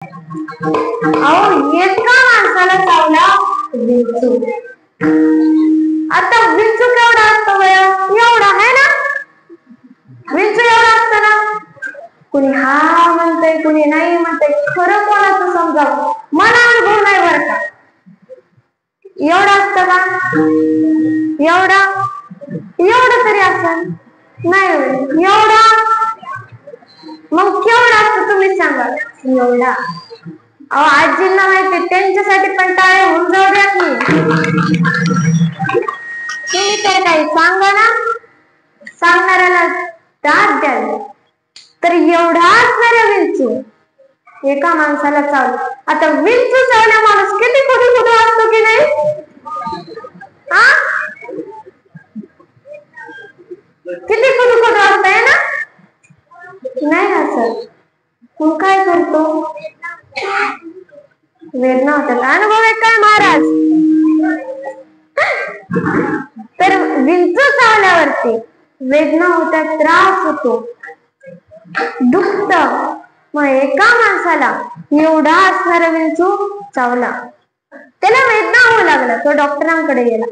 अहो एका माणसाला चावला विंचू. आता विंचू केवढा असतो बया? एवढा आहे ना, विंचू एवढा असतो ना. कुणी हा म्हणतंय कुणी नाही म्हणतंय, खरं कोणाचं समजावं? मला अनुभव नाही बरं का. एवढा असतं का? एवढा एवढं तरी असं नाही. एवढा मग केवढा असतं तुम्ही सांगा? एवढा. अहो आजींना माहिती, त्यांच्यासाठी पण टाळे होऊन जाऊ द्या की. तुम्ही तर काही सांगा ना, सांगणाऱ्याला दाद द्याल. तर एवढा असणाऱ्या विंचू एका माणसाला चावलं. आता विंचू चावल्या माणूस किती कुठे कुठे असतो की नाही? हा, किती कुठे कुठे असतंय ना. नाही असत. तू काय करतो? वेदना होतात. अनुभव आहे काय महाराज? तर विंचू चावल्यावरती वेदना होतात, त्रास होतो, दुखत. मग एका माणसाला एवढा असणारा विंचू चावला, त्याला वेदना होऊ लागला, तो डॉक्टरांकडे गेला.